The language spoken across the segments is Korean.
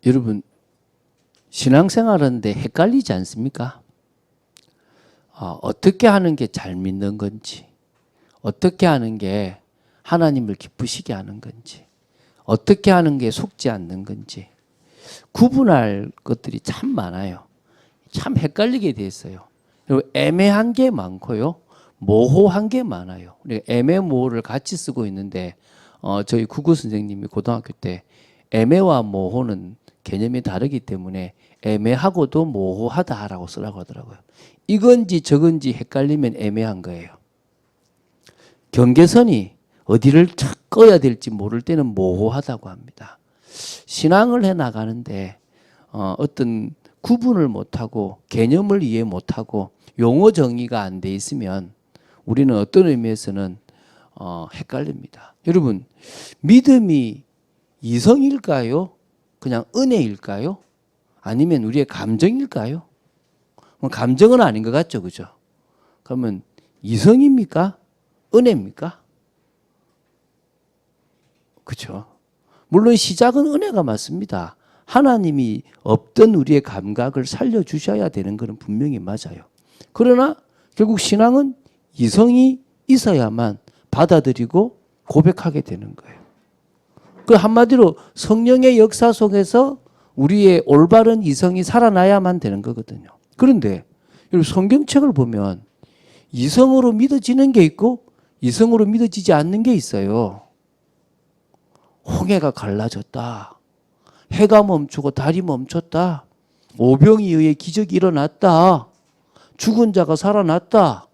여러분 신앙생활하는데 헷갈리지 않습니까? 어떻게 하는 게 잘 믿는 건지, 어떻게 하는 게 하나님을 기쁘시게 하는 건지, 어떻게 하는 게 속지 않는 건지 구분할 것들이 참 많아요. 참 헷갈리게 돼 있어요. 그리고 애매한 게 많고요, 모호한 게 많아요. 우리가 애매모호를 같이 쓰고 있는데 저희 국어 선생님이 고등학교 때 애매와 모호는 개념이 다르기 때문에 애매하고도 모호하다라고 쓰라고 하더라고요. 이건지 저건지 헷갈리면 애매한 거예요. 경계선이 어디를 착 꺼야 될지 모를 때는 모호하다고 합니다. 신앙을 해 나가는데 어떤 구분을 못하고 개념을 이해 못하고 용어 정의가 안 돼 있으면 우리는 어떤 의미에서는 헷갈립니다. 여러분, 믿음이 이성일까요? 그냥 은혜일까요? 아니면 우리의 감정일까요? 감정은 아닌 것 같죠, 그죠? 그러면 이성입니까? 은혜입니까? 그죠? 물론 시작은 은혜가 맞습니다. 하나님이 없던 우리의 감각을 살려주셔야 되는 것은 분명히 맞아요. 그러나 결국 신앙은 이성이 있어야만 받아들이고 고백하게 되는 거예요. 그 한마디로 성령의 역사 속에서 우리의 올바른 이성이 살아나야만 되는 거거든요. 그런데 여러분 성경책을 보면 이성으로 믿어지는 게 있고 이성으로 믿어지지 않는 게 있어요. 홍해가 갈라졌다. 해가 멈추고 달이 멈췄다. 오병이에 의해 기적이 일어났다. 죽은 자가 살아났다.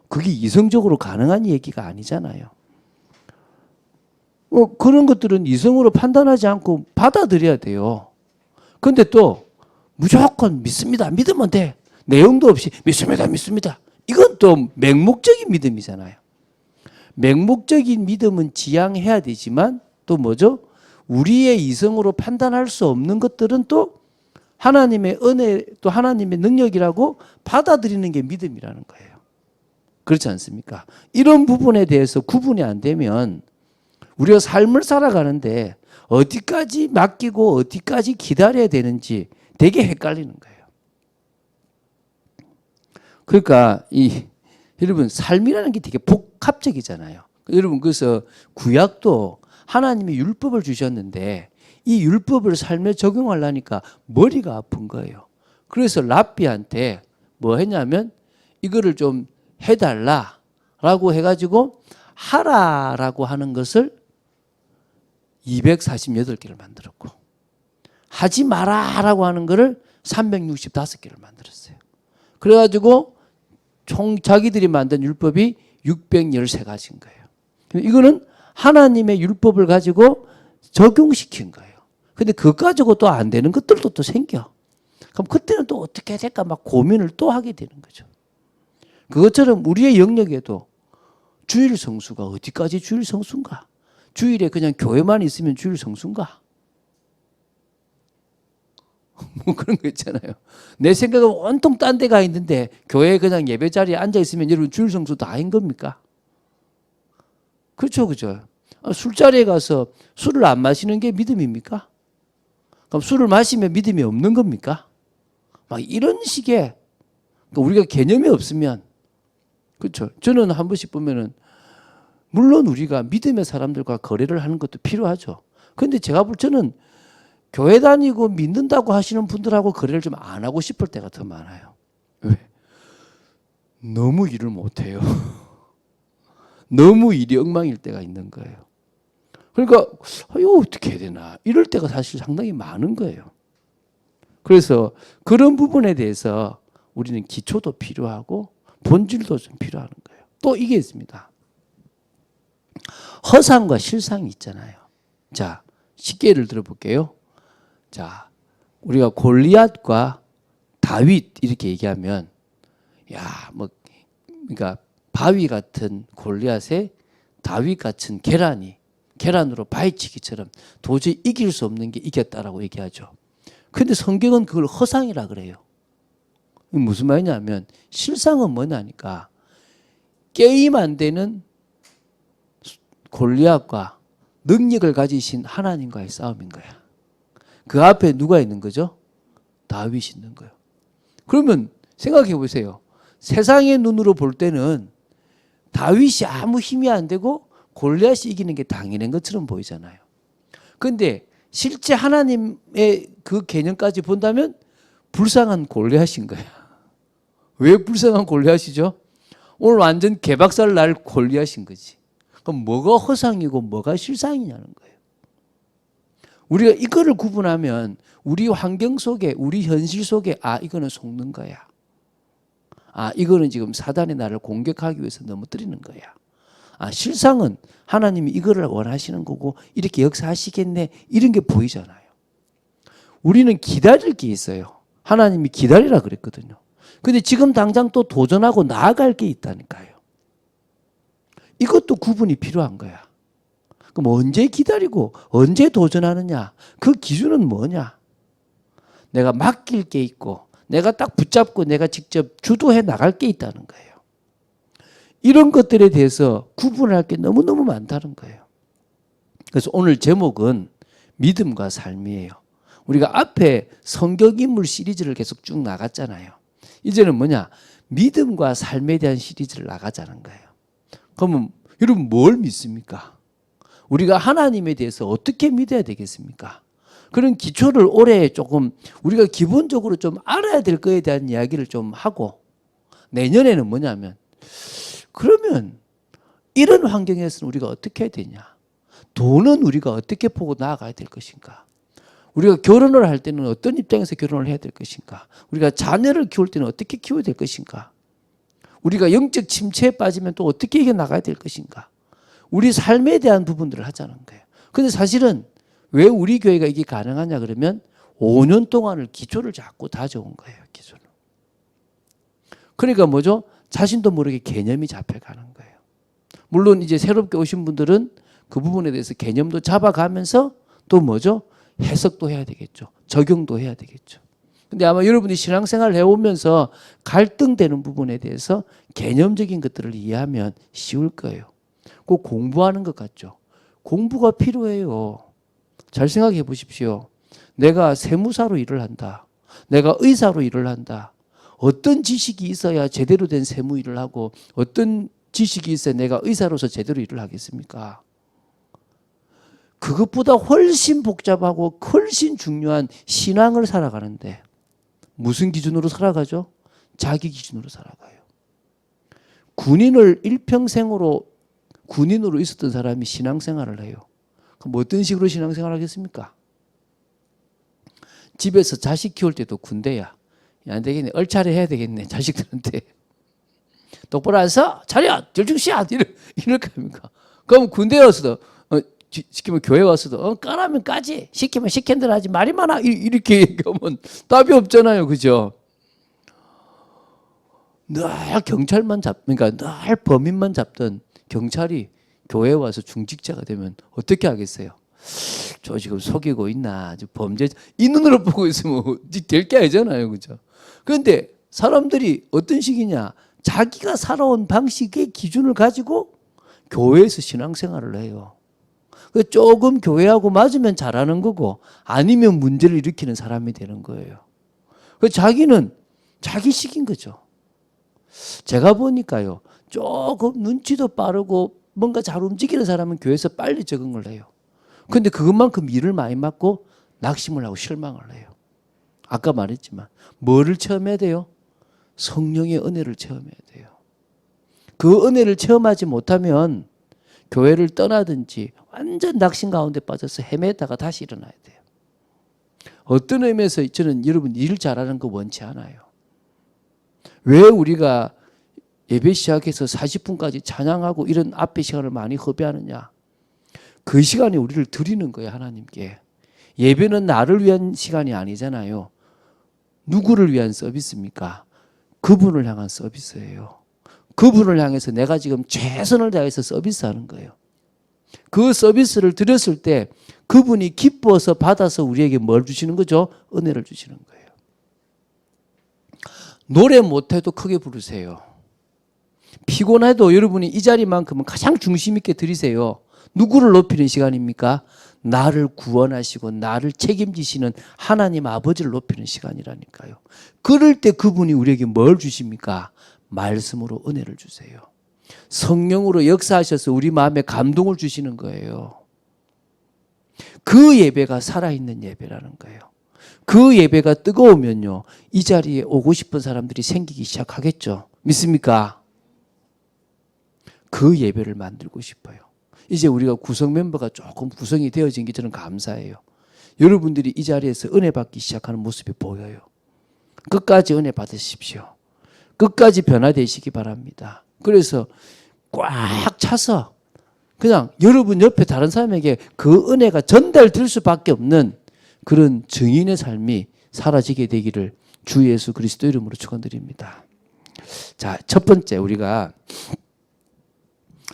그게 이성적으로 가능한 얘기가 아니잖아요. 그런 것들은 이성으로 판단하지 않고 받아들여야 돼요. 그런데 또 무조건 믿습니다. 믿으면 돼. 내용도 없이 믿습니다. 믿습니다. 이건 또 맹목적인 믿음이잖아요. 맹목적인 믿음은 지향해야 되지만 또 뭐죠? 우리의 이성으로 판단할 수 없는 것들은 또 하나님의 은혜 또 하나님의 능력이라고 받아들이는 게 믿음이라는 거예요. 그렇지 않습니까? 이런 부분에 대해서 구분이 안 되면 우리가 삶을 살아가는데 어디까지 맡기고 어디까지 기다려야 되는지 되게 헷갈리는 거예요. 그러니까 여러분 삶이라는 게 되게 복합적이잖아요. 여러분 그래서 구약도 하나님이 율법을 주셨는데 이 율법을 삶에 적용하려니까 머리가 아픈 거예요. 그래서 랍비한테 뭐 했냐면 이거를 좀 해달라라고 해가지고 하라라고 하는 것을 248개를 만들었고 하지 마라라고 하는 거를 365개를 만들었어요. 그래가지고 총 자기들이 만든 율법이 613가지인 거예요. 이거는 하나님의 율법을 가지고 적용시킨 거예요. 근데 그거 가지고 또 안 되는 것들도 또 생겨. 그럼 그때는 또 어떻게 해야 될까 막 고민을 또 하게 되는 거죠. 그것처럼 우리의 영역에도 주일 성수가 어디까지 주일 성수인가? 주일에 그냥 교회만 있으면 주일 성수인가? 뭐 그런 거 있잖아요. 내 생각은 온통 딴 데가 있는데 교회에 그냥 예배 자리에 앉아 있으면 여러분 주일 성수 다인 겁니까? 그렇죠, 그죠? 술자리에 가서 술을 안 마시는 게 믿음입니까? 그럼 술을 마시면 믿음이 없는 겁니까? 막 이런 식의 우리가 개념이 없으면 그렇죠. 저는 한 번씩 보면은 물론 우리가 믿음의 사람들과 거래를 하는 것도 필요하죠. 그런데 제가 볼 때는 교회 다니고 믿는다고 하시는 분들하고 거래를 좀 안 하고 싶을 때가 더 많아요. 왜? 너무 일을 못해요. 너무 일이 엉망일 때가 있는 거예요. 그러니까 이거 어떻게 해야 되나 이럴 때가 사실 상당히 많은 거예요. 그래서 그런 부분에 대해서 우리는 기초도 필요하고 본질도 좀 필요한 거예요. 또 이게 있습니다. 허상과 실상이 있잖아요. 자, 쉽게 예를 들어볼게요. 자, 우리가 골리앗과 다윗 이렇게 얘기하면 그러니까 바위 같은 골리앗에 다윗 같은 계란으로 바위치기처럼 도저히 이길 수 없는 게 이겼다라고 얘기하죠. 그런데 성경은 그걸 허상이라 그래요. 무슨 말이냐면 실상은 뭐냐니까 게임 안 되는 골리앗과 능력을 가지신 하나님과의 싸움인 거야. 그 앞에 누가 있는 거죠? 다윗이 있는 거예요. 그러면 생각해 보세요. 세상의 눈으로 볼 때는 다윗이 아무 힘이 안 되고 골리앗이 이기는 게 당연한 것처럼 보이잖아요. 그런데 실제 하나님의 그 개념까지 본다면 불쌍한 골리앗인 거야. 왜 불쌍한 골리앗이죠? 오늘 완전 개박살 날 골리앗인 거지. 그럼 뭐가 허상이고 뭐가 실상이냐는 거예요. 우리가 이거를 구분하면 우리 환경 속에, 우리 현실 속에 이거는 속는 거야. 이거는 지금 사단이 나를 공격하기 위해서 넘어뜨리는 거야. 실상은 하나님이 이거를 원하시는 거고 이렇게 역사하시겠네, 이런 게 보이잖아요. 우리는 기다릴 게 있어요. 하나님이 기다리라 그랬거든요. 근데 지금 당장 또 도전하고 나아갈 게 있다니까요. 이것도 구분이 필요한 거야. 그럼 언제 기다리고 언제 도전하느냐? 그 기준은 뭐냐? 내가 맡길 게 있고 내가 딱 붙잡고 내가 직접 주도해 나갈 게 있다는 거예요. 이런 것들에 대해서 구분할 게 너무너무 많다는 거예요. 그래서 오늘 제목은 믿음과 삶이에요. 우리가 앞에 성경 인물 시리즈를 계속 쭉 나갔잖아요. 이제는 뭐냐? 믿음과 삶에 대한 시리즈를 나가자는 거예요. 그러면 여러분 뭘 믿습니까? 우리가 하나님에 대해서 어떻게 믿어야 되겠습니까? 그런 기초를 올해 조금 우리가 기본적으로 좀 알아야 될 거에 대한 이야기를 좀 하고, 내년에는 뭐냐면, 그러면 이런 환경에서는 우리가 어떻게 해야 되냐? 돈은 우리가 어떻게 보고 나아가야 될 것인가? 우리가 결혼을 할 때는 어떤 입장에서 결혼을 해야 될 것인가? 우리가 자녀를 키울 때는 어떻게 키워야 될 것인가? 우리가 영적 침체에 빠지면 또 어떻게 이겨나가야 될 것인가? 우리 삶에 대한 부분들을 하자는 거예요. 근데 사실은 왜 우리 교회가 이게 가능하냐 그러면 5년 동안을 기초를 잡고 다져온 거예요. 기초를. 그러니까 뭐죠? 자신도 모르게 개념이 잡혀가는 거예요. 물론 이제 새롭게 오신 분들은 그 부분에 대해서 개념도 잡아가면서 또 뭐죠? 해석도 해야 되겠죠. 적용도 해야 되겠죠. 근데 아마 여러분이 신앙생활을 해오면서 갈등되는 부분에 대해서 개념적인 것들을 이해하면 쉬울 거예요. 꼭 공부하는 것 같죠. 공부가 필요해요. 잘 생각해 보십시오. 내가 세무사로 일을 한다. 내가 의사로 일을 한다. 어떤 지식이 있어야 제대로 된 세무 일을 하고 어떤 지식이 있어야 내가 의사로서 제대로 일을 하겠습니까? 그것보다 훨씬 복잡하고 훨씬 중요한 신앙을 살아가는데 무슨 기준으로 살아가죠? 자기 기준으로 살아가요. 군인을 일평생으로 군인으로 있었던 사람이 신앙생활을 해요. 그럼 어떤 식으로 신앙생활을 하겠습니까? 집에서 자식 키울 때도 군대야. 안 되겠네. 얼차려 해야 되겠네. 자식들한테. 똑바로 앉아서 차렷! 절중시야! 이렇게 합니까? 그럼 군대에 와서도 시키면 교회 와서도 까라면 까지, 시키면 시킨 대로 하지, 말이 많아, 이렇게 얘기하면 답이 없잖아요. 그죠? 늘 경찰만 그러니까 늘 범인만 잡던 경찰이 교회에 와서 중직자가 되면 어떻게 하겠어요? 저 지금 속이고 있나, 범죄, 이 눈으로 보고 있으면 될 게 아니잖아요. 그죠? 그런데 사람들이 어떤 식이냐? 자기가 살아온 방식의 기준을 가지고 교회에서 신앙생활을 해요. 조금 교회하고 맞으면 잘하는 거고 아니면 문제를 일으키는 사람이 되는 거예요. 자기는 자기식인 거죠. 제가 보니까요, 조금 눈치도 빠르고 뭔가 잘 움직이는 사람은 교회에서 빨리 적응을 해요. 그런데 그것만큼 일을 많이 맡고 낙심을 하고 실망을 해요. 아까 말했지만 뭐를 체험해야 돼요? 성령의 은혜를 체험해야 돼요. 그 은혜를 체험하지 못하면 교회를 떠나든지 완전 낙심 가운데 빠져서 헤매다가 다시 일어나야 돼요. 어떤 의미에서 저는 여러분 일 잘하는 거 원치 않아요. 왜 우리가 예배 시작해서 40분까지 찬양하고 이런 앞에 시간을 많이 허비하느냐? 그 시간에 우리를 드리는 거예요, 하나님께. 예배는 나를 위한 시간이 아니잖아요. 누구를 위한 서비스입니까? 그분을 향한 서비스예요. 그분을 향해서 내가 지금 최선을 다해서 서비스하는 거예요. 그 서비스를 드렸을 때 그분이 기뻐서 받아서 우리에게 뭘 주시는 거죠? 은혜를 주시는 거예요. 노래 못해도 크게 부르세요. 피곤해도 여러분이 이 자리만큼은 가장 중심 있게 드리세요. 누구를 높이는 시간입니까? 나를 구원하시고 나를 책임지시는 하나님 아버지를 높이는 시간이라니까요. 그럴 때 그분이 우리에게 뭘 주십니까? 말씀으로 은혜를 주세요. 성령으로 역사하셔서 우리 마음에 감동을 주시는 거예요. 그 예배가 살아있는 예배라는 거예요. 그 예배가 뜨거우면요, 이 자리에 오고 싶은 사람들이 생기기 시작하겠죠. 믿습니까? 그 예배를 만들고 싶어요. 이제 우리가 구성 멤버가 조금 구성이 되어진 게 저는 감사해요. 여러분들이 이 자리에서 은혜 받기 시작하는 모습이 보여요. 끝까지 은혜 받으십시오. 끝까지 변화되시기 바랍니다. 그래서 꽉 차서 그냥 여러분 옆에 다른 사람에게 그 은혜가 전달될 수밖에 없는 그런 증인의 삶이 사라지게 되기를 주 예수 그리스도 이름으로 축원드립니다. 자, 첫 번째 우리가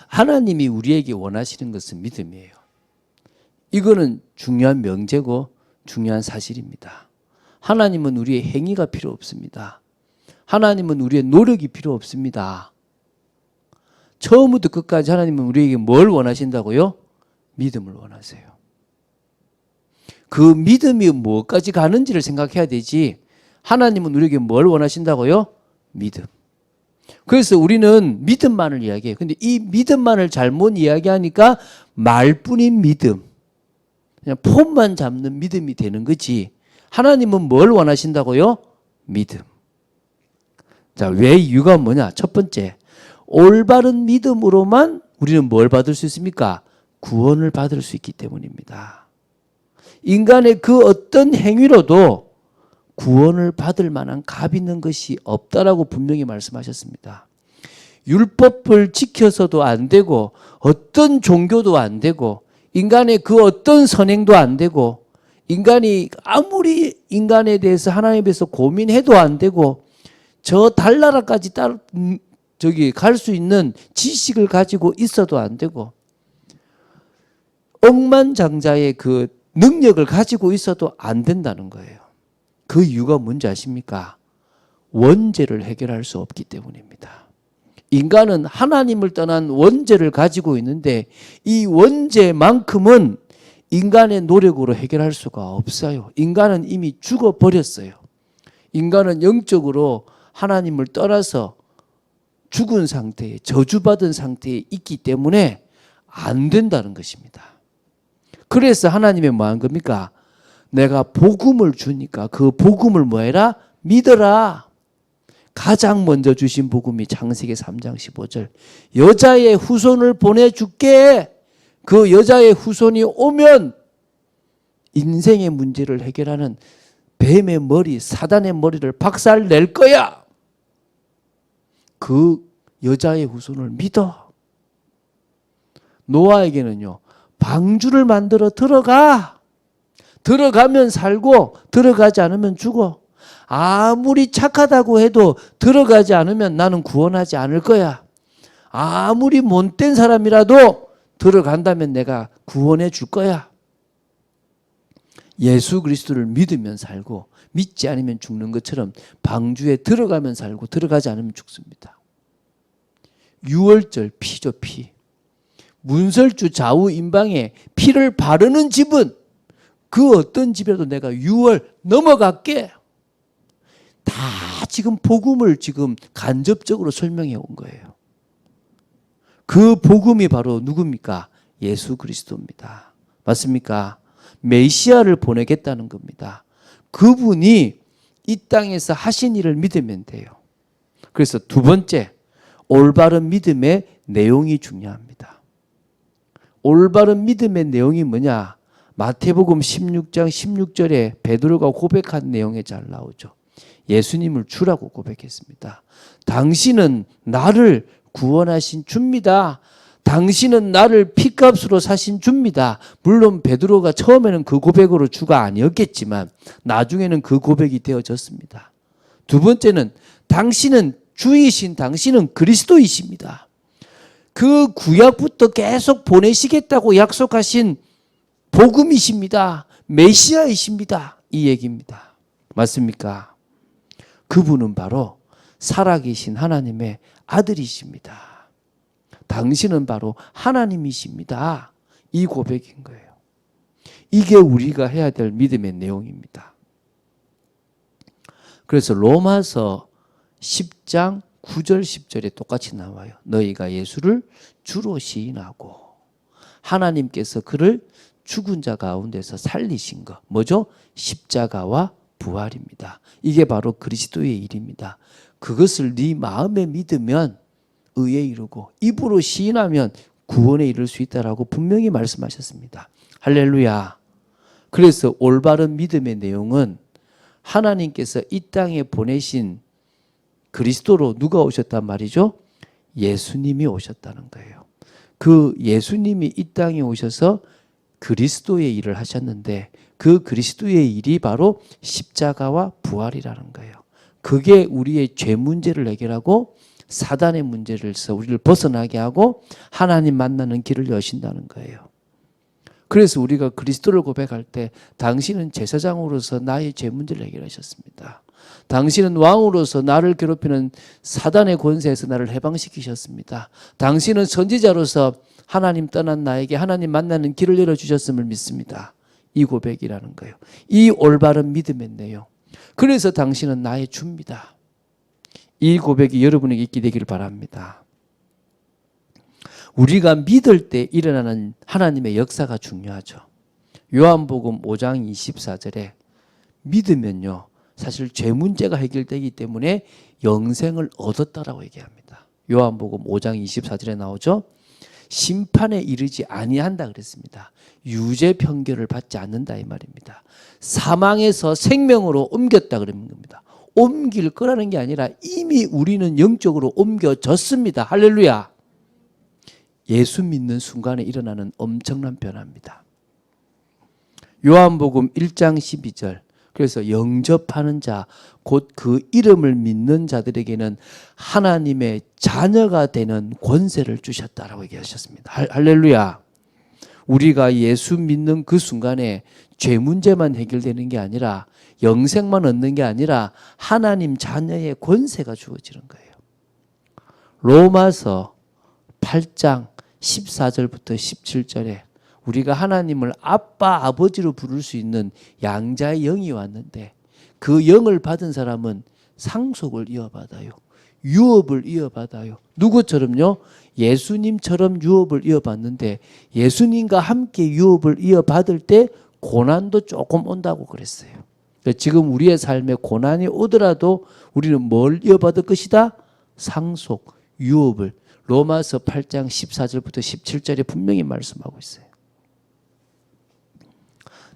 하나님이 우리에게 원하시는 것은 믿음이에요. 이거는 중요한 명제고 중요한 사실입니다. 하나님은 우리의 행위가 필요 없습니다. 하나님은 우리의 노력이 필요 없습니다. 처음부터 끝까지 하나님은 우리에게 뭘 원하신다고요? 믿음을 원하세요. 그 믿음이 뭐까지 가는지를 생각해야 되지, 하나님은 우리에게 뭘 원하신다고요? 믿음. 그래서 우리는 믿음만을 이야기해요. 근데 이 믿음만을 잘못 이야기하니까 말뿐인 믿음, 그냥 폼만 잡는 믿음이 되는 거지, 하나님은 뭘 원하신다고요? 믿음. 자, 왜 이유가 뭐냐? 첫 번째, 올바른 믿음으로만 우리는 뭘 받을 수 있습니까? 구원을 받을 수 있기 때문입니다. 인간의 그 어떤 행위로도 구원을 받을 만한 값 있는 것이 없다라고 분명히 말씀하셨습니다. 율법을 지켜서도 안 되고 어떤 종교도 안 되고 인간의 그 어떤 선행도 안 되고 인간이 아무리 인간에 대해서 하나님에 대해서 고민해도 안 되고 저 달나라까지 갈 수 있는 지식을 가지고 있어도 안 되고 억만장자의 그 능력을 가지고 있어도 안 된다는 거예요. 그 이유가 뭔지 아십니까? 원죄를 해결할 수 없기 때문입니다. 인간은 하나님을 떠난 원죄를 가지고 있는데 이 원죄만큼은 인간의 노력으로 해결할 수가 없어요. 인간은 이미 죽어버렸어요. 인간은 영적으로 하나님을 떠나서 죽은 상태에, 저주받은 상태에 있기 때문에 안 된다는 것입니다. 그래서 하나님이 뭐 한 겁니까? 내가 복음을 주니까 그 복음을 뭐 해라? 믿어라. 가장 먼저 주신 복음이 창세기 3장 15절. 여자의 후손을 보내줄게. 그 여자의 후손이 오면 인생의 문제를 해결하는 뱀의 머리, 사단의 머리를 박살 낼 거야. 그 여자의 후손을 믿어. 노아에게는요, 방주를 만들어 들어가. 들어가면 살고 들어가지 않으면 죽어. 아무리 착하다고 해도 들어가지 않으면 나는 구원하지 않을 거야. 아무리 못된 사람이라도 들어간다면 내가 구원해 줄 거야. 예수 그리스도를 믿으면 살고 믿지 않으면 죽는 것처럼 방주에 들어가면 살고 들어가지 않으면 죽습니다. 유월절 피죠, 피. 문설주 좌우 임방에 피를 바르는 집은 그 어떤 집이라도 내가 6월 넘어갈게. 다 지금 복음을 지금 간접적으로 설명해 온 거예요. 그 복음이 바로 누굽니까? 예수 그리스도입니다. 맞습니까? 메시아를 보내겠다는 겁니다. 그분이 이 땅에서 하신 일을 믿으면 돼요. 그래서 두 번째, 올바른 믿음의 내용이 중요합니다. 올바른 믿음의 내용이 뭐냐? 마태복음 16장 16절에 베드로가 고백한 내용에 잘 나오죠. 예수님을 주라고 고백했습니다. 당신은 나를 구원하신 주입니다. 당신은 나를 피값으로 사신 주입니다. 물론 베드로가 처음에는 그 고백으로 주가 아니었겠지만 나중에는 그 고백이 되어졌습니다. 두 번째는 당신은 주이신 당신은 그리스도이십니다. 그 구약부터 계속 보내시겠다고 약속하신 복음이십니다. 메시아이십니다. 이 얘기입니다. 맞습니까? 그분은 바로 살아계신 하나님의 아들이십니다. 당신은 바로 하나님이십니다. 이 고백인 거예요. 이게 우리가 해야 될 믿음의 내용입니다. 그래서 로마서 10장 9절 10절에 똑같이 나와요. 너희가 예수를 주로 시인하고 하나님께서 그를 죽은 자 가운데서 살리신 것. 뭐죠? 십자가와 부활입니다. 이게 바로 그리스도의 일입니다. 그것을 네 마음에 믿으면 의에 이르고 입으로 시인하면 구원에 이를 수 있다라고 분명히 말씀하셨습니다. 할렐루야. 그래서 올바른 믿음의 내용은 하나님께서 이 땅에 보내신 그리스도로 누가 오셨단 말이죠? 예수님이 오셨다는 거예요. 그 예수님이 이 땅에 오셔서 그리스도의 일을 하셨는데 그 그리스도의 일이 바로 십자가와 부활이라는 거예요. 그게 우리의 죄 문제를 해결하고 사단의 문제를서 우리를 벗어나게 하고 하나님 만나는 길을 여신다는 거예요. 그래서 우리가 그리스도를 고백할 때 당신은 제사장으로서 나의 죄 문제를 해결하셨습니다. 당신은 왕으로서 나를 괴롭히는 사단의 권세에서 나를 해방시키셨습니다. 당신은 선지자로서 하나님 떠난 나에게 하나님 만나는 길을 열어주셨음을 믿습니다. 이 고백이라는 거예요. 이 올바른 믿음의 내용. 그래서 당신은 나의 주입니다. 이 고백이 여러분에게 있게 되기를 바랍니다. 우리가 믿을 때 일어나는 하나님의 역사가 중요하죠. 요한복음 5장 24절에 믿으면요, 사실 죄 문제가 해결되기 때문에 영생을 얻었다라고 얘기합니다. 요한복음 5장 24절에 나오죠. 심판에 이르지 아니한다 그랬습니다. 유죄 판결을 받지 않는다 이 말입니다. 사망에서 생명으로 옮겼다 그러는 겁니다. 옮길 거라는 게 아니라 이미 우리는 영적으로 옮겨졌습니다. 할렐루야. 예수 믿는 순간에 일어나는 엄청난 변화입니다. 요한복음 1장 12절. 그래서 영접하는 자, 곧 그 이름을 믿는 자들에게는 하나님의 자녀가 되는 권세를 주셨다라고 얘기하셨습니다. 할렐루야. 우리가 예수 믿는 그 순간에 죄 문제만 해결되는 게 아니라 영생만 얻는 게 아니라 하나님 자녀의 권세가 주어지는 거예요. 로마서 8장 14절부터 17절에 우리가 하나님을 아빠, 아버지로 부를 수 있는 양자의 영이 왔는데 그 영을 받은 사람은 상속을 이어받아요. 유업을 이어받아요. 누구처럼요? 예수님처럼 유업을 이어받는데 예수님과 함께 유업을 이어받을 때 고난도 조금 온다고 그랬어요. 지금 우리의 삶에 고난이 오더라도 우리는 뭘 이어받을 것이다? 상속, 유업을. 로마서 8장 14절부터 17절에 분명히 말씀하고 있어요.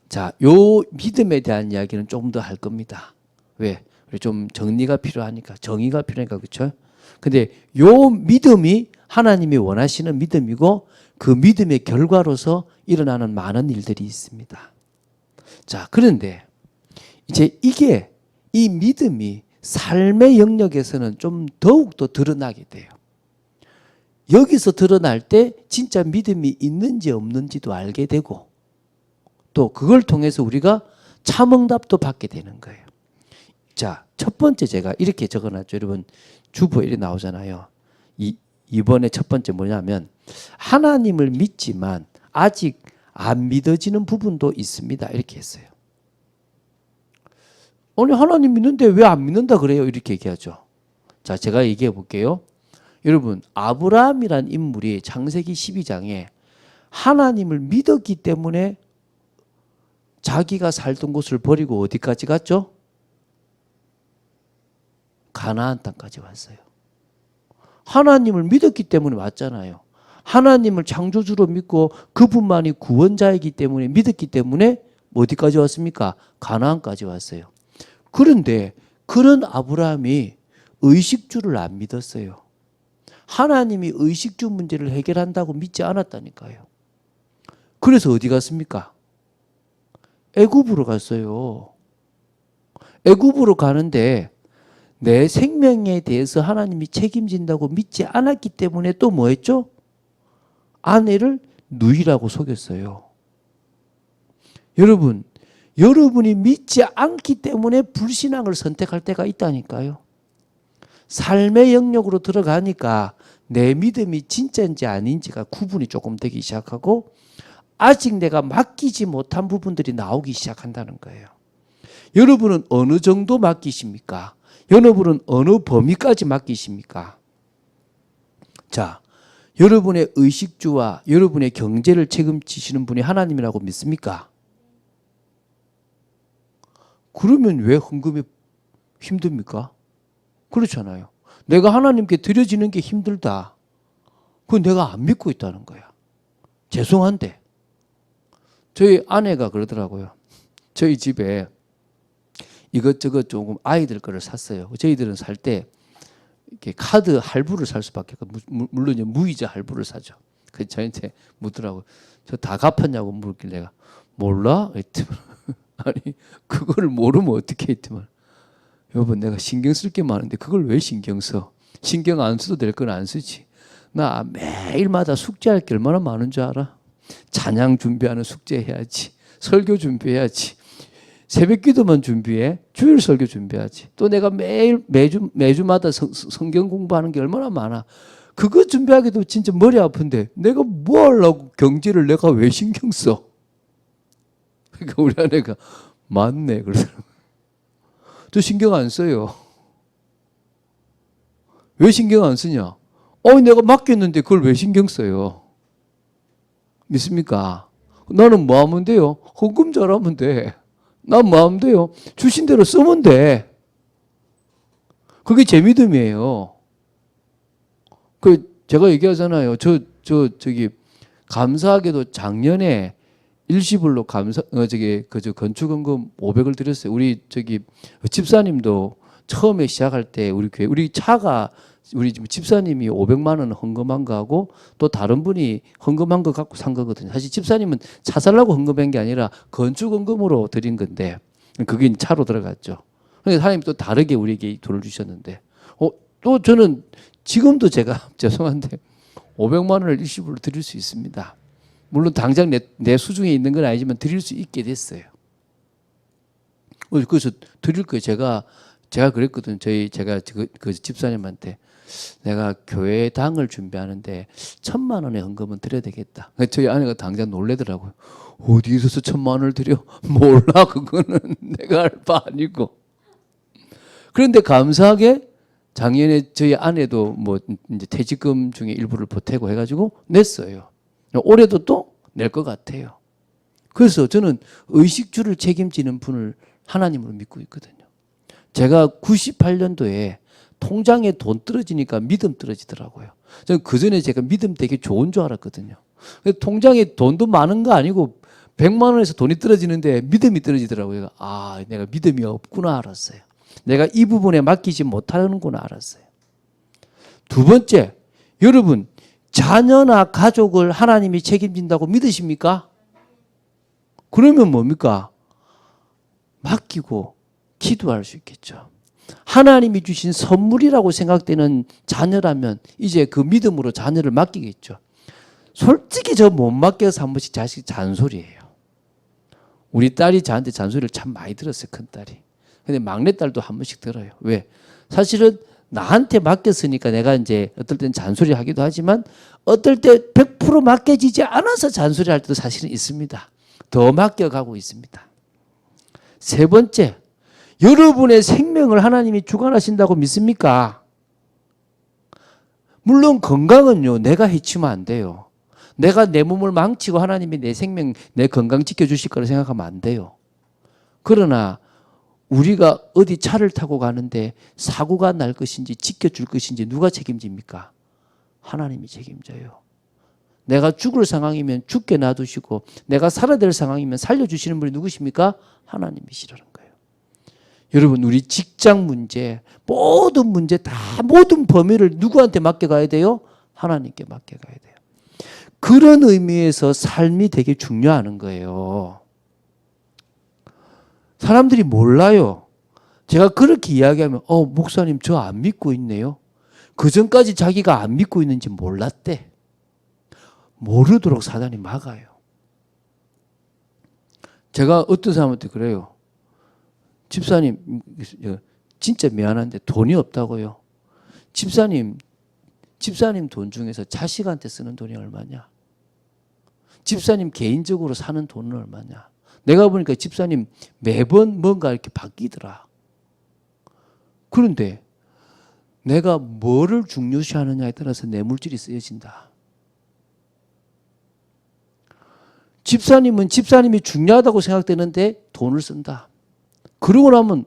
자, 요 믿음에 대한 이야기는 조금 더 할 겁니다. 왜? 좀 정리가 필요하니까, 정의가 필요하니까, 그렇죠? 근데 요 믿음이 하나님이 원하시는 믿음이고 그 믿음의 결과로서 일어나는 많은 일들이 있습니다. 자, 그런데 이제 이 믿음이 삶의 영역에서는 좀 더욱더 드러나게 돼요. 여기서 드러날 때 진짜 믿음이 있는지 없는지도 알게 되고 또 그걸 통해서 우리가 참응답도 받게 되는 거예요. 자, 첫 번째 제가 이렇게 적어놨죠. 여러분 주보 이렇게 나오잖아요. 이번에 첫 번째 뭐냐면 하나님을 믿지만 아직 안 믿어지는 부분도 있습니다. 이렇게 했어요. 아니 하나님 믿는데 왜 안 믿는다 그래요? 이렇게 얘기하죠. 자, 제가 얘기해 볼게요. 여러분 아브라함이란 인물이 창세기 12장에 하나님을 믿었기 때문에 자기가 살던 곳을 버리고 어디까지 갔죠? 가나안 땅까지 왔어요. 하나님을 믿었기 때문에 왔잖아요. 하나님을 창조주로 믿고 그분만이 구원자이기 때문에 믿었기 때문에 어디까지 왔습니까? 가나안까지 왔어요. 그런데 그런 아브라함이 의식주를 안 믿었어요. 하나님이 의식주 문제를 해결한다고 믿지 않았다니까요. 그래서 어디 갔습니까? 애굽으로 갔어요. 애굽으로 가는데 내 생명에 대해서 하나님이 책임진다고 믿지 않았기 때문에 또 뭐 했죠? 아내를 누이라고 속였어요. 여러분이 믿지 않기 때문에 불신앙을 선택할 때가 있다니까요. 삶의 영역으로 들어가니까 내 믿음이 진짜인지 아닌지가 구분이 조금 되기 시작하고 아직 내가 맡기지 못한 부분들이 나오기 시작한다는 거예요. 여러분은 어느 정도 맡기십니까? 여러분은 어느 범위까지 맡기십니까? 자, 여러분의 의식주와 여러분의 경제를 책임지시는 분이 하나님이라고 믿습니까? 그러면 왜 헌금이 힘듭니까? 그렇잖아요. 내가 하나님께 드려지는 게 힘들다. 그건 내가 안 믿고 있다는 거야. 죄송한데. 저희 아내가 그러더라고요. 저희 집에 이것저것 조금 아이들 거를 샀어요. 저희들은 살 때 이렇게 카드 할부를 살 수밖에 없고, 물론 이제 무이자 할부를 사죠. 그 저한테 묻더라고요. 저 다 갚았냐고 물길래 내가 몰라? 했더만 아니 그거를 모르면 어떻게 했더만 여보 내가 신경 쓸 게 많은데 그걸 왜 신경 써? 신경 안 써도 될 건 안 쓰지. 나 매일마다 숙제할 게 얼마나 많은 줄 알아? 찬양 준비하는 숙제 해야지. 설교 준비해야지. 새벽 기도만 준비해. 주일 설교 준비하지. 또 내가 매주마다 성경 공부하는 게 얼마나 많아. 그거 준비하기도 진짜 머리 아픈데 내가 뭐 하려고 경제를 내가 왜 신경 써? 그러니까 우리 아내가 맞네 그러더라고요. 저 신경 안 써요. 왜 신경 안 쓰냐? 내가 맡겼는데 그걸 왜 신경 써요? 믿습니까? 나는 뭐 하면 돼요? 헌금 잘하면 돼. 난 뭐 하면 돼요? 주신 대로 쓰면 돼. 그게 제 믿음이에요. 제가 얘기하잖아요. 저기 감사하게도 작년에 일시불로 건축헌금 500을 드렸어요. 우리 집사님도 처음에 시작할 때 우리 차가 우리 집사님이 500만 원 헌금한 거하고 또 다른 분이 헌금한 거 갖고 산 거거든요. 사실 집사님은 차 살라고 헌금한 게 아니라 건축헌금으로 드린 건데 그게 차로 들어갔죠. 그러니까 하나님이 또 다르게 우리에게 돈을 주셨는데 또 저는 지금도 제가 죄송한데 500만 원을 일시불로 드릴 수 있습니다. 물론 당장 내 수중에 있는 건 아니지만 드릴 수 있게 됐어요. 그래서 드릴 거예요. 제가 그랬거든요. 제가 그 집사님한테 내가 교회당을 준비하는데 1,000만 원의 헌금은 드려야 되겠다. 저희 아내가 당장 놀래더라고요. 어디서 1,000만 원을 드려? 몰라 그거는 내가 할 바 아니고. 그런데 감사하게 작년에 저희 아내도 뭐 이제 퇴직금 중에 일부를 보태고 해가지고 냈어요. 올해도 또 낼 것 같아요. 그래서 저는 의식주를 책임지는 분을 하나님으로 믿고 있거든요. 제가 98년도에 통장에 돈 떨어지니까 믿음 떨어지더라고요. 저는 그전에 제가 믿음 되게 좋은 줄 알았거든요. 통장에 돈도 많은 거 아니고 100만 원에서 돈이 떨어지는데 믿음이 떨어지더라고요. 내가 믿음이 없구나 알았어요. 내가 이 부분에 맡기지 못하는구나 알았어요. 두 번째, 여러분 자녀나 가족을 하나님이 책임진다고 믿으십니까? 그러면 뭡니까? 맡기고 기도할 수 있겠죠. 하나님이 주신 선물이라고 생각되는 자녀라면 이제 그 믿음으로 자녀를 맡기겠죠. 솔직히 저 못 맡겨서 한 번씩 자식 잔소리예요. 우리 딸이 저한테 잔소리를 참 많이 들었어요. 큰딸이. 근데 막내딸도 한 번씩 들어요. 왜? 사실은 나한테 맡겼으니까 내가 이제 어떨 땐 잔소리 하기도 하지만 어떨 때 100% 맡겨지지 않아서 잔소리 할 때도 사실은 있습니다. 더 맡겨가고 있습니다. 세 번째, 여러분의 생명을 하나님이 주관하신다고 믿습니까? 물론 건강은요, 내가 해치면 안 돼요. 내가 내 몸을 망치고 하나님이 내 생명, 내 건강 지켜주실 거라 생각하면 안 돼요. 그러나 우리가 어디 차를 타고 가는데 사고가 날 것인지 지켜줄 것인지 누가 책임집니까? 하나님이 책임져요. 내가 죽을 상황이면 죽게 놔두시고 내가 살아야 될 상황이면 살려주시는 분이 누구십니까? 하나님이시라는 거예요. 여러분 우리 직장 문제, 모든 문제 다 모든 범위를 누구한테 맡겨가야 돼요? 하나님께 맡겨가야 돼요. 그런 의미에서 삶이 되게 중요한 거예요. 사람들이 몰라요. 제가 그렇게 이야기하면 목사님 저 안 믿고 있네요. 그전까지 자기가 안 믿고 있는지 몰랐대. 모르도록 사단이 막아요. 제가 어떤 사람한테 그래요. 집사님 진짜 미안한데 돈이 없다고요. 집사님 돈 중에서 자식한테 쓰는 돈이 얼마냐? 집사님 개인적으로 사는 돈은 얼마냐? 내가 보니까 집사님 매번 뭔가 이렇게 바뀌더라. 그런데 내가 뭐를 중요시하느냐에 따라서 내 물질이 쓰여진다. 집사님은 집사님이 중요하다고 생각되는데 돈을 쓴다. 그러고 나면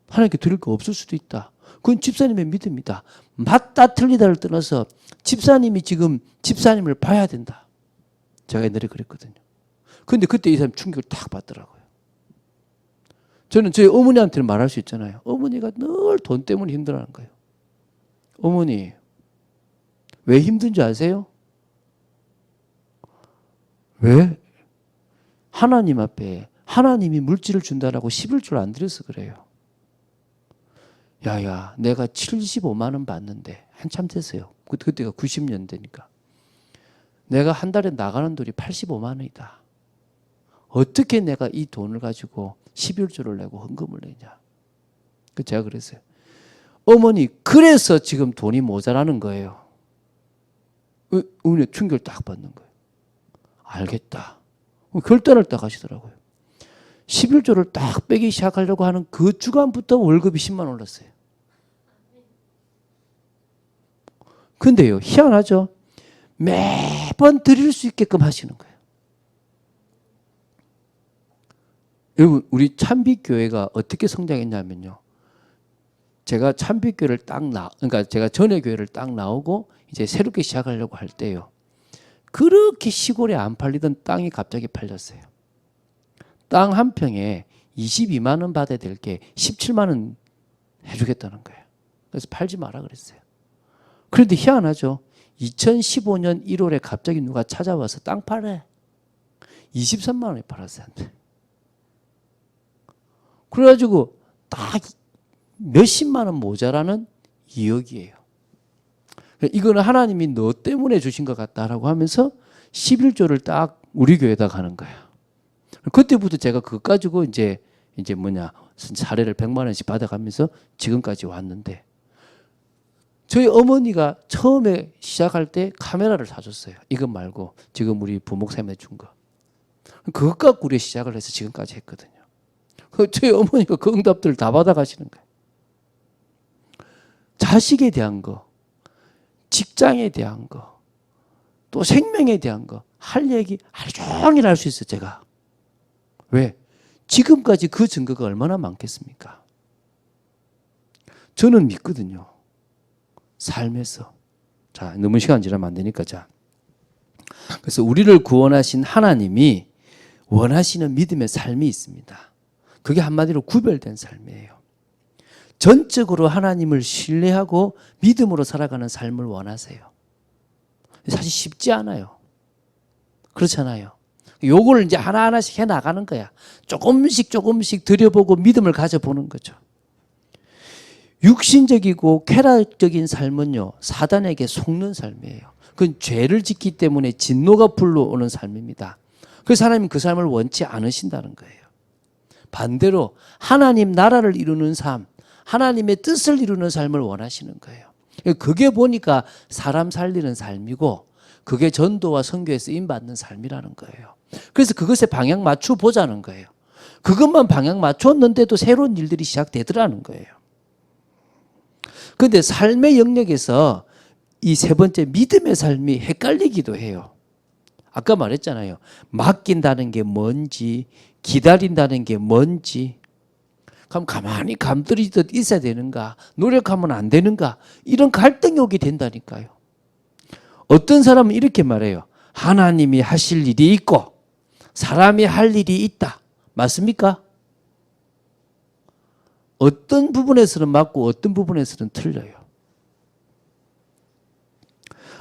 하나님께 드릴 거 없을 수도 있다. 그건 집사님의 믿음이다. 맞다 틀리다를 떠나서 집사님이 지금 집사님을 봐야 된다. 제가 옛날에 그랬거든요. 그런데 그때 이 사람이 충격을 딱 받더라고요. 저는 저희 어머니한테는 말할 수 있잖아요. 어머니가 늘 돈 때문에 힘들어하는 거예요. 어머니, 왜 힘든지 아세요? 왜? 하나님 앞에 하나님이 물질을 준다라고 11조 안 드려서 그래요. 야야, 내가 75만 원 받는데 한참 됐어요. 그때가 90년대니까. 내가 한 달에 나가는 돈이 85만 원이다. 어떻게 내가 이 돈을 가지고 11조를 내고 헌금을 내냐. 제가 그랬어요. 어머니, 그래서 지금 돈이 모자라는 거예요. 어머니 충격을 딱 받는 거예요. 알겠다. 결단을 딱 하시더라고요. 11조를 딱 빼기 시작하려고 하는 그 주간부터 월급이 10만 원 올랐어요. 근데요, 희한하죠? 매번 드릴 수 있게끔 하시는 거예요. 여러분, 우리 찬빛교회가 어떻게 성장했냐면요. 제가 찬빛교회를 그러니까 제가 전에 교회를 딱 나오고 이제 새롭게 시작하려고 할 때요. 그렇게 시골에 안 팔리던 땅이 갑자기 팔렸어요. 땅 한 평에 22만 원 받아야 될 게 17만 원 해주겠다는 거예요. 그래서 팔지 마라 그랬어요. 그런데 희한하죠. 2015년 1월에 갑자기 누가 찾아와서 땅 팔래. 23만 원에 팔았어요. 그래가지고 딱 몇십만 원 모자라는 2억이에요. 이거는 하나님이 너 때문에 주신 것 같다라고 하면서 11조를 딱 우리 교회에다 가는 거예요. 그때부터 제가 그거 가지고 이제 사례를 100만 원씩 받아가면서 지금까지 왔는데, 저희 어머니가 처음에 시작할 때 카메라를 사줬어요. 이것 말고 지금 우리 부목사님한테 준 거. 그것 갖고 우리 시작을 해서 지금까지 했거든요. 저희 어머니가 그 응답들을 다 받아가시는 거예요. 자식에 대한 거, 직장에 대한 거, 또 생명에 대한 거, 할 얘기 하루 종일 할 수 있어요, 제가. 왜? 지금까지 그 증거가 얼마나 많겠습니까? 저는 믿거든요. 삶에서. 자, 너무 시간 지나면 안 되니까. 자. 그래서 우리를 구원하신 하나님이 원하시는 믿음의 삶이 있습니다. 그게 한마디로 구별된 삶이에요. 전적으로 하나님을 신뢰하고 믿음으로 살아가는 삶을 원하세요. 사실 쉽지 않아요. 그렇잖아요. 요걸 이제 하나하나씩 해 나가는 거야. 조금씩 들여보고 믿음을 가져보는 거죠. 육신적이고 쾌락적인 삶은요, 사단에게 속는 삶이에요. 그건 죄를 짓기 때문에 진노가 불러오는 삶입니다. 그래서 하나님은 그 삶을 원치 않으신다는 거예요. 반대로 하나님 나라를 이루는 삶, 하나님의 뜻을 이루는 삶을 원하시는 거예요. 그게 보니까 사람 살리는 삶이고, 그게 전도와 선교에 쓰임받는 삶이라는 거예요. 그래서 그것에 방향 맞춰 보자는 거예요. 그것만 방향 맞췄는데도 새로운 일들이 시작되더라는 거예요. 그런데 삶의 영역에서 이 세 번째 믿음의 삶이 헷갈리기도 해요. 아까 말했잖아요. 맡긴다는 게 뭔지, 기다린다는 게 뭔지, 그럼 가만히 감들이듯 있어야 되는가, 노력하면 안 되는가, 이런 갈등이 오게 된다니까요. 어떤 사람은 이렇게 말해요. 하나님이 하실 일이 있고 사람이 할 일이 있다. 맞습니까? 어떤 부분에서는 맞고 어떤 부분에서는 틀려요.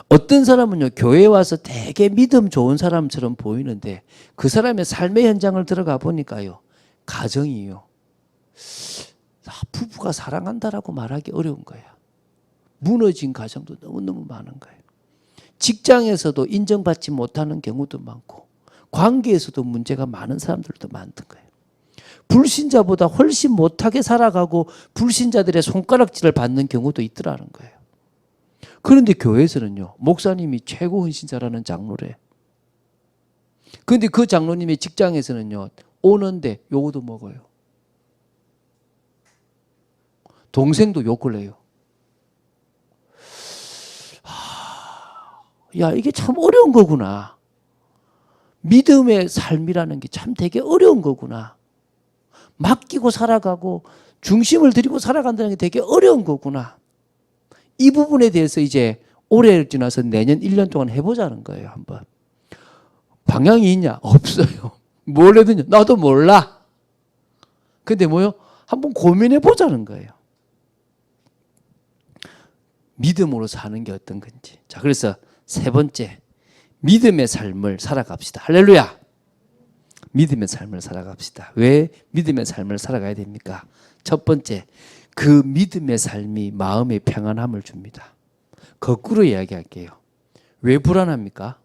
어떤 사람은요, 교회에 와서 되게 믿음 좋은 사람처럼 보이는데 그 사람의 삶의 현장을 들어가 보니까요, 가정이요, 부부가 사랑한다라고 말하기 어려운 거야. 무너진 가정도 너무너무 많은 거예요. 직장에서도 인정받지 못하는 경우도 많고, 관계에서도 문제가 많은 사람들도 많은 거예요. 불신자보다 훨씬 못하게 살아가고 불신자들의 손가락질을 받는 경우도 있더라는 거예요. 그런데 교회에서는요, 목사님이 최고 헌신자라는 장로래. 근데 그 장로님의 직장에서는요, 오는데 요거도 먹어요. 동생도 욕을 해요. 야, 이게 참 어려운 거구나. 믿음의 삶이라는 게 참 되게 어려운 거구나. 맡기고 살아가고 중심을 들이고 살아간다는 게 되게 어려운 거구나. 이 부분에 대해서 이제 올해를 지나서 내년 1년 동안 해보자는 거예요. 한번. 방향이 있냐? 없어요. 뭘 해야 나도 몰라. 근데 뭐요? 한번 고민해 보자는 거예요. 믿음으로 사는 게 어떤 건지. 자, 그래서 세 번째, 믿음의 삶을 살아갑시다. 할렐루야. 믿음의 삶을 살아갑시다. 왜 믿음의 삶을 살아가야 됩니까? 첫 번째, 그 믿음의 삶이 마음의 평안함을 줍니다. 거꾸로 이야기할게요. 왜 불안합니까?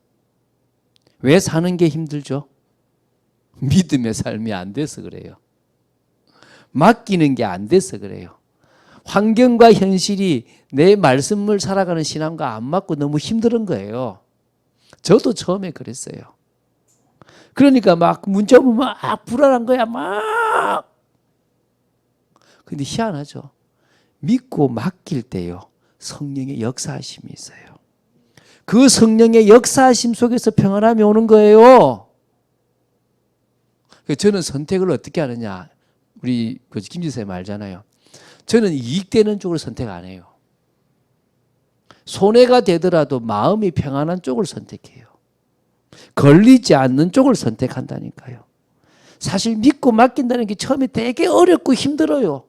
왜 사는 게 힘들죠? 믿음의 삶이 안 돼서 그래요. 맡기는 게 안 돼서 그래요. 환경과 현실이 내 말씀을 살아가는 신앙과 안 맞고 너무 힘든 거예요. 저도 처음에 그랬어요. 그러니까 막 문자 보면 막 불안한 거야, 막. 근데 희한하죠. 믿고 맡길 때요, 성령의 역사하심이 있어요. 그 성령의 역사하심 속에서 평안함이 오는 거예요. 저는 선택을 어떻게 하느냐. 우리 김 지사님 알잖아요. 저는 이익되는 쪽을 선택 안 해요. 손해가 되더라도 마음이 평안한 쪽을 선택해요. 걸리지 않는 쪽을 선택한다니까요. 사실 믿고 맡긴다는 게 처음에 되게 어렵고 힘들어요.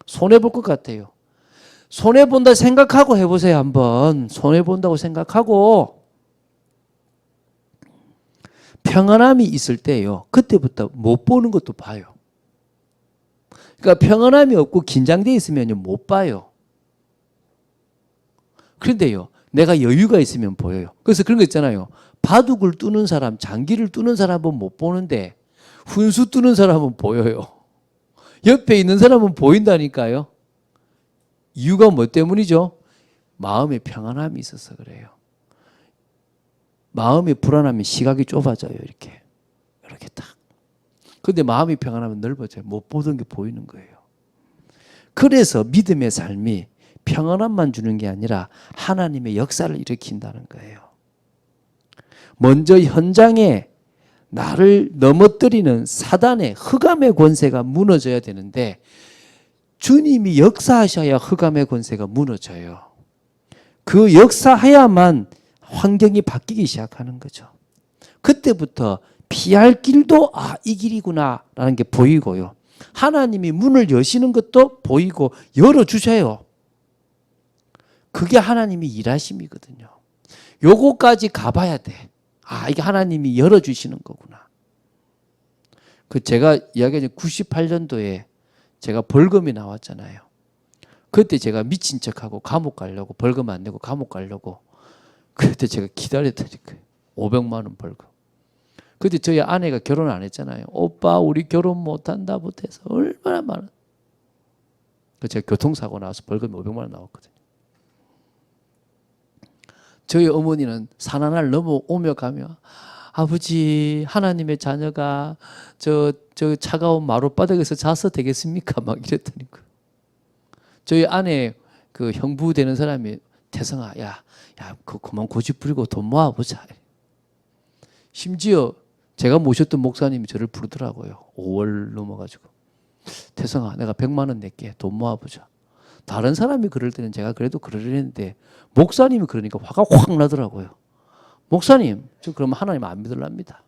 손해볼 것 같아요. 손해본다 생각하고 해보세요. 한번 손해본다고 생각하고 평안함이 있을 때요, 그때부터 못 보는 것도 봐요. 그러니까 평안함이 없고 긴장되어 있으면 못 봐요. 그런데요, 내가 여유가 있으면 보여요. 그래서 그런 거 있잖아요. 바둑을 두는 사람, 장기를 두는 사람은 못 보는데 훈수 두는 사람은 보여요. 옆에 있는 사람은 보인다니까요. 이유가 뭐 때문이죠? 마음의 평안함이 있어서 그래요. 마음의 불안함이 시각이 좁아져요. 이렇게 딱. 근데 마음이 평안하면 넓어져요. 못 보던 게 보이는 거예요. 그래서 믿음의 삶이 평안함만 주는 게 아니라 하나님의 역사를 일으킨다는 거예요. 먼저 현장에 나를 넘어뜨리는 사단의 흑암의 권세가 무너져야 되는데 주님이 역사하셔야 흑암의 권세가 무너져요. 그 역사해야만 환경이 바뀌기 시작하는 거죠. 그때부터 피할 길도 이 길이구나 라는 게 보이고요. 하나님이 문을 여시는 것도 보이고 열어주셔요. 그게 하나님이 일하심이거든요. 요거까지 가봐야 돼. 이게 하나님이 열어주시는 거구나. 제가 이야기한 98년도에 제가 벌금이 나왔잖아요. 그때 제가 미친 척하고 감옥 가려고, 벌금 안 내고 감옥 가려고 그때 제가 기다렸다니까요. 500만 원 벌금. 그때 저희 아내가 결혼 안 했잖아요. 오빠 우리 결혼 못한다 못해서 얼마나 많아. 제가 교통사고 나와서 벌금이 500만 원 나왔거든요. 저희 어머니는 산 하나를 넘어오며 가며 아버지 하나님의 자녀가 저 차가운 마룻바닥에서 자서 되겠습니까? 막 이랬더니 저희 아내 그 형부 되는 사람이 태성아 야 그만 고집 부리고 돈 모아보자. 심지어 제가 모셨던 목사님이 저를 부르더라고요. 5월 넘어가지고 태성아 내가 100만 원 낼게. 돈 모아보자. 다른 사람이 그럴 때는 제가 그래도 그러려는데 목사님이 그러니까 화가 확 나더라고요. 목사님 저 그러면 하나님 안 믿으랍니다.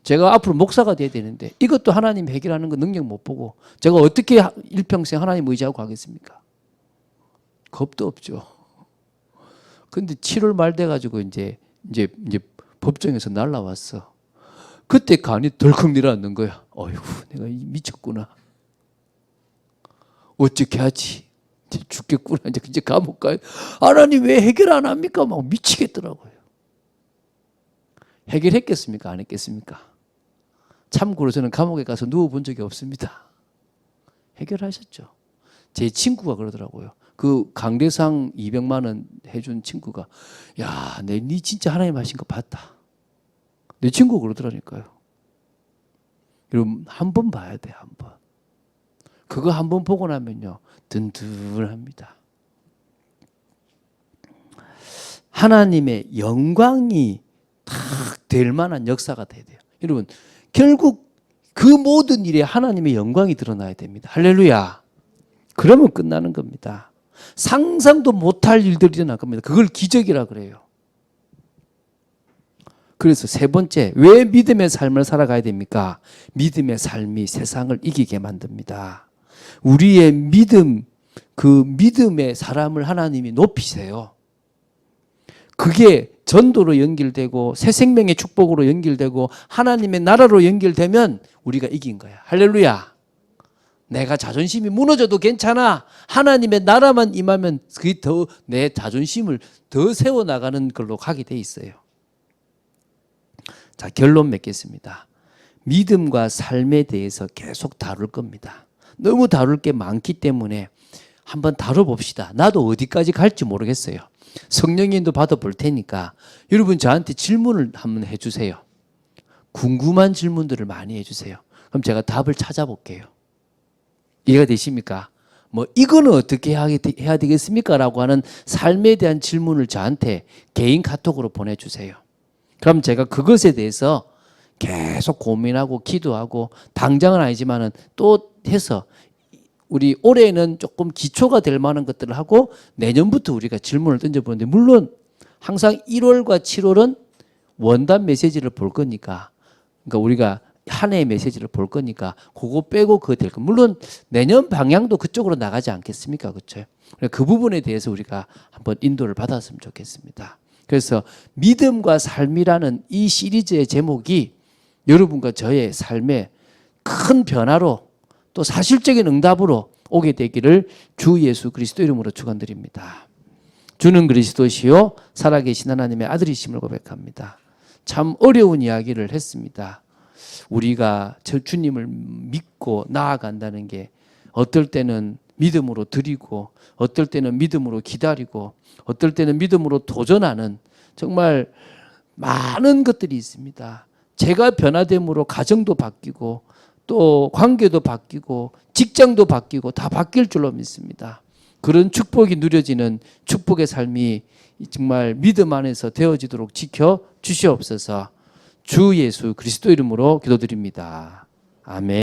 제가 앞으로 목사가 돼야 되는데 이것도 하나님 해결하는 거 능력 못 보고 제가 어떻게 일평생 하나님 의지하고 가겠습니까? 겁도 없죠. 근데 7월 말 돼가지고 이제 법정에서 날라왔어. 그때 간이 덜컥 내려앉는 거야. 어이구 내가 미쳤구나. 어떻게 하지? 이제 죽겠구나. 이제 감옥 가요. 하나님 왜 해결 안 합니까? 막 미치겠더라고요. 해결했겠습니까? 안 했겠습니까? 참고로 저는 감옥에 가서 누워본 적이 없습니다. 해결하셨죠. 제 친구가 그러더라고요. 그 강대상 200만 원 해준 친구가 야, 네 진짜 하나님 하신 거 봤다. 내 친구 그러더라니까요. 여러분 한 번 봐야 돼, 한 번. 그거 한 번 보고 나면요 든든합니다. 하나님의 영광이 딱 될 만한 역사가 돼야 돼요. 여러분 결국 그 모든 일에 하나님의 영광이 드러나야 됩니다. 할렐루야. 그러면 끝나는 겁니다. 상상도 못할 일들이 일어날 겁니다. 그걸 기적이라 그래요. 그래서 세 번째, 왜 믿음의 삶을 살아가야 됩니까? 믿음의 삶이 세상을 이기게 만듭니다. 우리의 믿음, 그 믿음의 사람을 하나님이 높이세요. 그게 전도로 연결되고 새 생명의 축복으로 연결되고 하나님의 나라로 연결되면 우리가 이긴 거야. 할렐루야. 내가 자존심이 무너져도 괜찮아. 하나님의 나라만 임하면 그게 더 내 자존심을 더 세워나가는 걸로 가게 돼 있어요. 자, 결론 맺겠습니다. 믿음과 삶에 대해서 계속 다룰 겁니다. 너무 다룰 게 많기 때문에 한번 다뤄봅시다. 나도 어디까지 갈지 모르겠어요. 성령님도 받아볼 테니까 여러분 저한테 질문을 한번 해주세요. 궁금한 질문들을 많이 해주세요. 그럼 제가 답을 찾아볼게요. 이해가 되십니까? 뭐 이거는 어떻게 해야 되겠습니까? 라고 하는 삶에 대한 질문을 저한테 개인 카톡으로 보내주세요. 그럼 제가 그것에 대해서 계속 고민하고 기도하고 당장은 아니지만은 또 해서 우리 올해는 조금 기초가 될 만한 것들을 하고 내년부터 우리가 질문을 던져보는데 물론 항상 1월과 7월은 원단 메시지를 볼 거니까 그러니까 우리가 한 해의 메시지를 볼 거니까 그거 빼고 그거 될 거. 물론 내년 방향도 그쪽으로 나가지 않겠습니까? 그렇죠? 그 부분에 대해서 우리가 한번 인도를 받았으면 좋겠습니다. 그래서 믿음과 삶이라는 이 시리즈의 제목이 여러분과 저의 삶에 큰 변화로 또 사실적인 응답으로 오게 되기를 주 예수 그리스도 이름으로 축원드립니다. 주는 그리스도시요 살아계신 하나님의 아들이심을 고백합니다. 참 어려운 이야기를 했습니다. 우리가 주님을 믿고 나아간다는 게 어떨 때는 믿음으로 드리고 어떨 때는 믿음으로 기다리고 어떨 때는 믿음으로 도전하는 정말 많은 것들이 있습니다. 제가 변화됨으로 가정도 바뀌고 또 관계도 바뀌고 직장도 바뀌고 다 바뀔 줄로 믿습니다. 그런 축복이 누려지는 축복의 삶이 정말 믿음 안에서 되어지도록 지켜 주시옵소서. 주 예수 그리스도 이름으로 기도드립니다. 아멘.